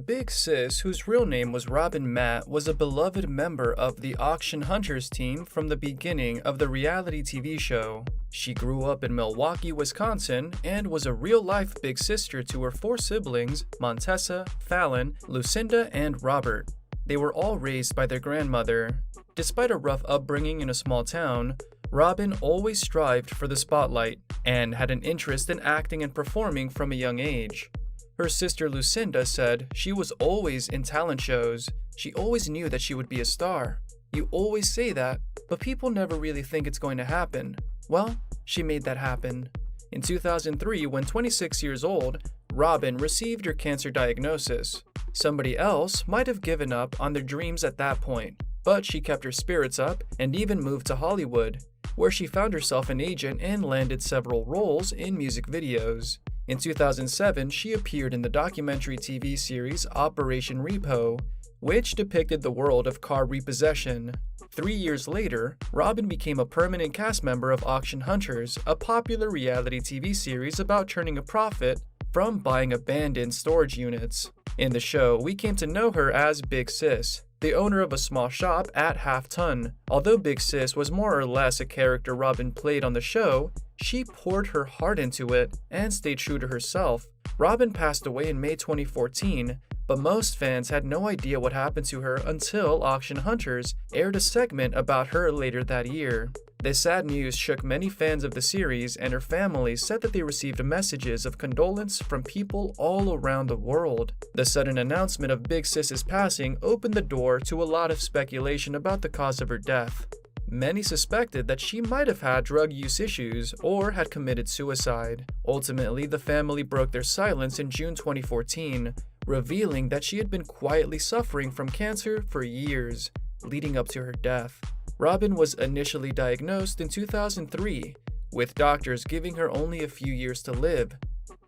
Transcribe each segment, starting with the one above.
Big Sis, whose real name was Robin Matt, was a beloved member of the Auction Hunters team from the beginning of the reality TV show. She grew up in Milwaukee, Wisconsin, and was a real-life big sister to her four siblings, Montessa, Fallon, Lucinda, and Robert. They were all raised by their grandmother. Despite a rough upbringing in a small town, Robin always strived for the spotlight and had an interest in acting and performing from a young age. Her sister Lucinda said she was always in talent shows. She always knew that she would be a star. You always say that, but people never really think it's going to happen. Well, she made that happen. In 2003, when 26 years old, Robin received her cancer diagnosis. Somebody else might have given up on their dreams at that point, but she kept her spirits up and even moved to Hollywood, where she found herself an agent and landed several roles in music videos. In 2007, she appeared in the documentary TV series Operation Repo, which depicted the world of car repossession. 3 years later, Robin became a permanent cast member of Auction Hunters, a popular reality TV series about turning a profit from buying abandoned storage units. In the show, we came to know her as Big Sis, the owner of a small shop at Half Ton. Although Big Sis was more or less a character Robin played on the show, she poured her heart into it and stayed true to herself. Robin passed away in May 2014, but most fans had no idea what happened to her until Auction Hunters aired a segment about her later that year. This sad news shook many fans of the series, and her family said that they received messages of condolence from people all around the world. The sudden announcement of Big Sis's passing opened the door to a lot of speculation about the cause of her death. Many suspected that she might have had drug use issues or had committed suicide. Ultimately, the family broke their silence in June 2014, revealing that she had been quietly suffering from cancer for years, leading up to her death. Robin was initially diagnosed in 2003, with doctors giving her only a few years to live.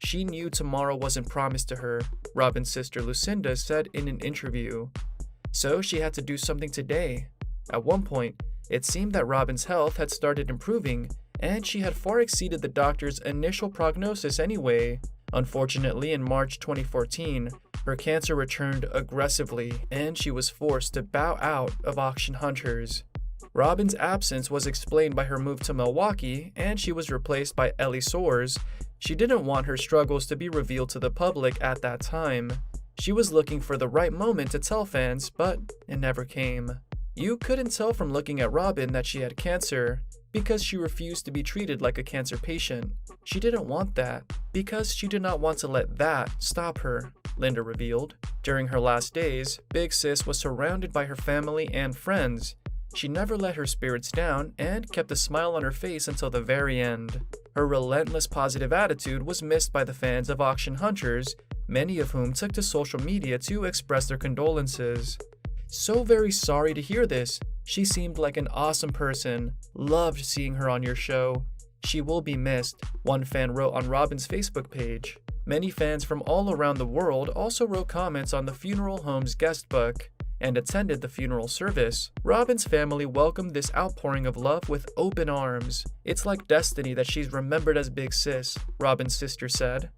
She knew tomorrow wasn't promised to her, Robin's sister Lucinda said in an interview. So she had to do something today. At one point, it seemed that Robin's health had started improving, and she had far exceeded the doctor's initial prognosis anyway. Unfortunately, in March 2014, her cancer returned aggressively, and she was forced to bow out of Auction Hunters. Robin's absence was explained by her move to Milwaukee, and she was replaced by Ellie Soares. She didn't want her struggles to be revealed to the public at that time. She was looking for the right moment to tell fans, but it never came. You couldn't tell from looking at Robin that she had cancer, because she refused to be treated like a cancer patient. She didn't want that, because she did not want to let that stop her, Linda revealed. During her last days, Big Sis was surrounded by her family and friends. She never let her spirits down and kept a smile on her face until the very end. Her relentless positive attitude was missed by the fans of Auction Hunters, many of whom took to social media to express their condolences. "So very sorry to hear this. She seemed like an awesome person. Loved seeing her on your show. She will be missed," one fan wrote on Robin's Facebook page. Many fans from all around the world also wrote comments on the funeral home's guest book and attended the funeral service. Robin's family welcomed this outpouring of love with open arms. "It's like destiny that she's remembered as Big Sis," Robin's sister said.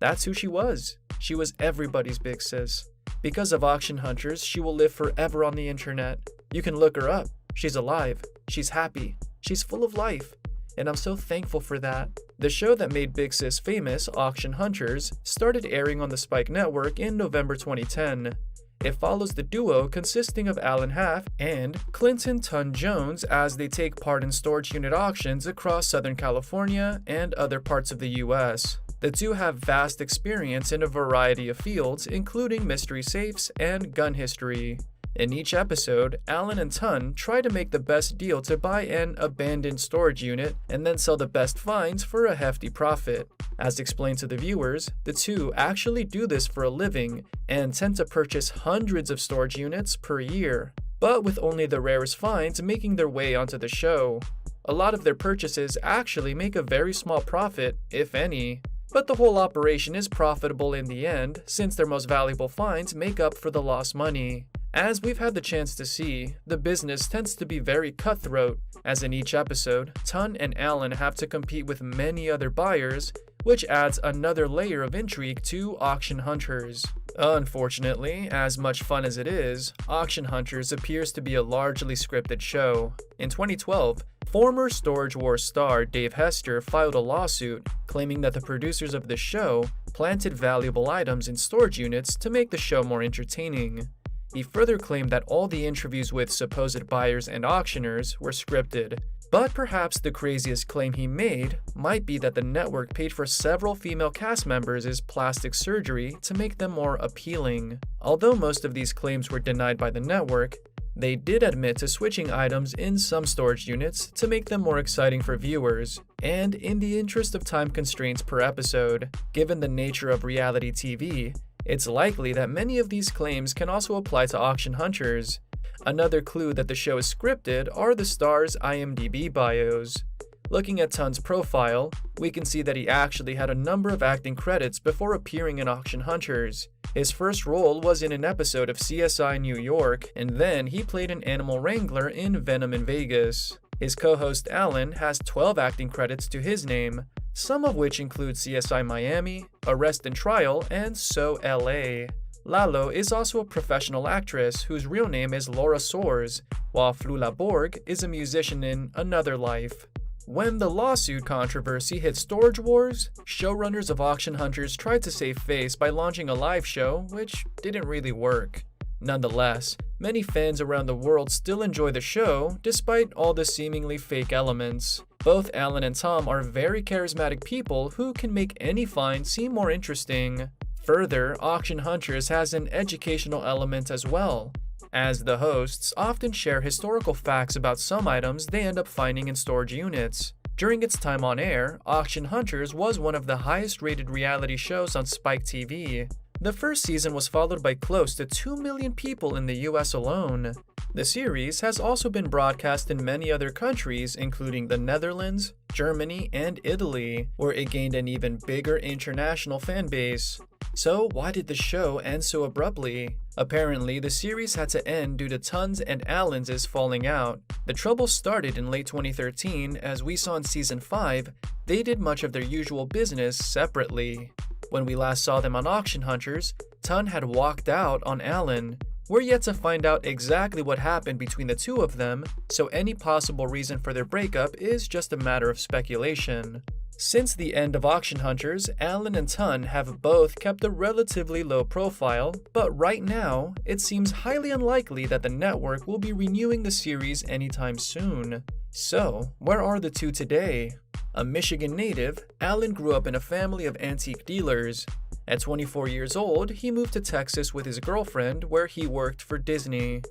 That's who she was. She was everybody's Big Sis. Because of Auction Hunters, she will live forever on the internet. You can look her up. She's alive. She's happy. She's full of life. And I'm so thankful for that. The show that made Big Sis famous, Auction Hunters, started airing on the Spike Network in November 2010. It follows the duo consisting of Alan Half and Clinton Tunn Jones as they take part in storage unit auctions across Southern California and other parts of the US. The two have vast experience in a variety of fields, including mystery safes and gun history. In each episode, Alan and Tunn try to make the best deal to buy an abandoned storage unit and then sell the best finds for a hefty profit. As explained to the viewers, the two actually do this for a living and tend to purchase hundreds of storage units per year, but with only the rarest finds making their way onto the show. A lot of their purchases actually make a very small profit, if any. But the whole operation is profitable in the end, since their most valuable finds make up for the lost money. As we've had the chance to see, the business tends to be very cutthroat, as in each episode, Ton and Alan have to compete with many other buyers, which adds another layer of intrigue to Auction Hunters. Unfortunately, as much fun as it is, Auction Hunters appears to be a largely scripted show. In 2012, former Storage Wars star Dave Hester filed a lawsuit claiming that the producers of the show planted valuable items in storage units to make the show more entertaining. He further claimed that all the interviews with supposed buyers and auctioneers were scripted. But perhaps the craziest claim he made might be that the network paid for several female cast members' plastic surgery to make them more appealing. Although most of these claims were denied by the network, they did admit to switching items in some storage units to make them more exciting for viewers, and in the interest of time constraints per episode, given the nature of reality TV, it's likely that many of these claims can also apply to Auction Hunters. Another clue that the show is scripted are the stars' IMDb bios. Looking at Ton's profile, we can see that he actually had a number of acting credits before appearing in Auction Hunters. His first role was in an episode of CSI New York, and then he played an animal wrangler in Venom in Vegas. His co-host Alan has 12 acting credits to his name, some of which include CSI Miami, Arrest and Trial, and So LA. Lalo is also a professional actress whose real name is Laura Soares, while Flula Borg is a musician in Another Life. When the lawsuit controversy hit Storage Wars, showrunners of Auction Hunters tried to save face by launching a live show, which didn't really work. Nonetheless, many fans around the world still enjoy the show, despite all the seemingly fake elements. Both Alan and Tom are very charismatic people who can make any find seem more interesting. Further, Auction Hunters has an educational element as well, as the hosts often share historical facts about some items they end up finding in storage units. During its time on air, Auction Hunters was one of the highest-rated reality shows on Spike TV. The first season was followed by close to 2 million people in the US alone. The series has also been broadcast in many other countries, including the Netherlands, Germany, and Italy, where it gained an even bigger international fan base. So why did the show end so abruptly? Apparently, the series had to end due to Tons and Alan's falling out. The trouble started in late 2013, as we saw in Season 5, they did much of their usual business separately. When we last saw them on Auction Hunters, Ton had walked out on Alan. We're yet to find out exactly what happened between the two of them, so any possible reason for their breakup is just a matter of speculation. Since the end of Auction Hunters, Alan and Ton have both kept a relatively low profile, but right now, it seems highly unlikely that the network will be renewing the series anytime soon. So, where are the two today? A Michigan native, Alan grew up in a family of antique dealers. At 24 years old, he moved to Texas with his girlfriend, where he worked for Disney.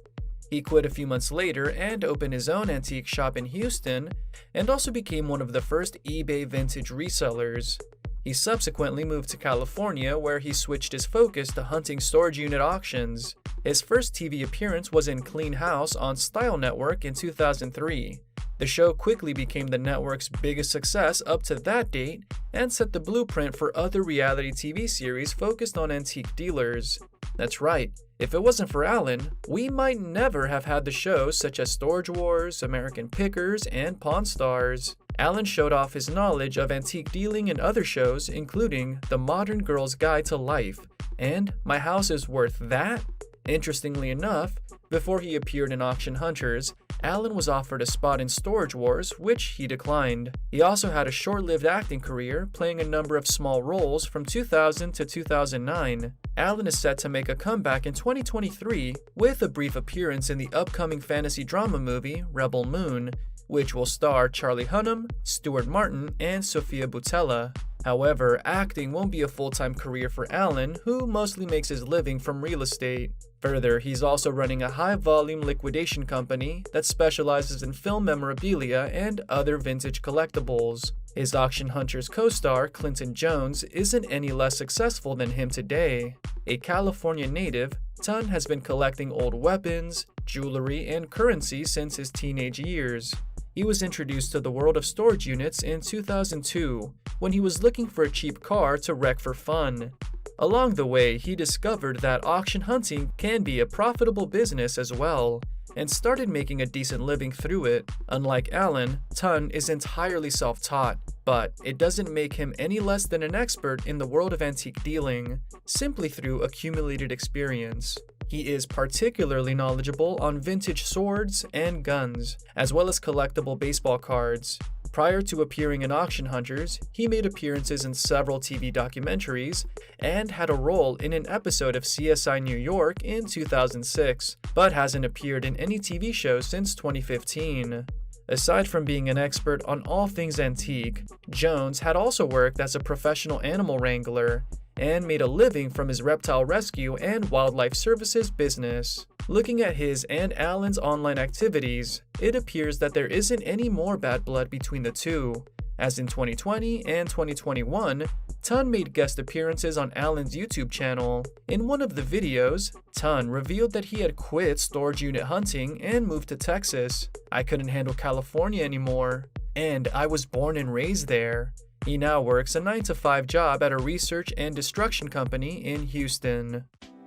He quit a few months later and opened his own antique shop in Houston, and also became one of the first eBay vintage resellers. He subsequently moved to California, where he switched his focus to hunting storage unit auctions. His first TV appearance was in Clean House on Style Network in 2003. The show quickly became the network's biggest success up to that date and set the blueprint for other reality TV series focused on antique dealers. That's right, if it wasn't for Alan, we might never have had the shows such as Storage Wars, American Pickers, and Pawn Stars. Alan showed off his knowledge of antique dealing in other shows, including The Modern Girl's Guide to Life and My House is Worth That? Interestingly enough, before he appeared in Auction Hunters, Alan was offered a spot in Storage Wars, which he declined. He also had a short-lived acting career, playing a number of small roles from 2000 to 2009. Alan is set to make a comeback in 2023 with a brief appearance in the upcoming fantasy drama movie Rebel Moon, which will star Charlie Hunnam, Stuart Martin, and Sofia Boutella. However, acting won't be a full-time career for Alan, who mostly makes his living from real estate. Further, he's also running a high-volume liquidation company that specializes in film memorabilia and other vintage collectibles. His Auction Hunters co-star, Clinton Jones, isn't any less successful than him today. A California native, Ton has been collecting old weapons, jewelry, and currency since his teenage years. He was introduced to the world of storage units in 2002, when he was looking for a cheap car to wreck for fun. Along the way, he discovered that auction hunting can be a profitable business as well, and started making a decent living through it. Unlike Alan, Ton is entirely self-taught, but it doesn't make him any less than an expert in the world of antique dealing, simply through accumulated experience. He is particularly knowledgeable on vintage swords and guns, as well as collectible baseball cards. Prior to appearing in Auction Hunters, he made appearances in several TV documentaries and had a role in an episode of CSI New York in 2006, but hasn't appeared in any TV show since 2015. Aside from being an expert on all things antique, Jones had also worked as a professional animal wrangler and made a living from his reptile rescue and wildlife services business. Looking at his and Alan's online activities, it appears that there isn't any more bad blood between the two, as in 2020 and 2021, Ton made guest appearances on Alan's YouTube channel. In one of the videos, Ton revealed that he had quit storage unit hunting and moved to Texas. "I couldn't handle California anymore, and I was born and raised there." He now works a 9-to-5 job at a research and destruction company in Houston.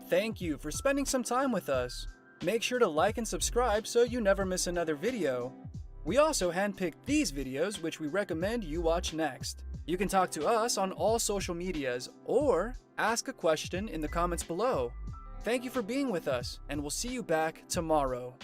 Thank you for spending some time with us. Make sure to like and subscribe so you never miss another video. We also handpicked these videos which we recommend you watch next. You can talk to us on all social medias or ask a question in the comments below. Thank you for being with us, and we'll see you back tomorrow.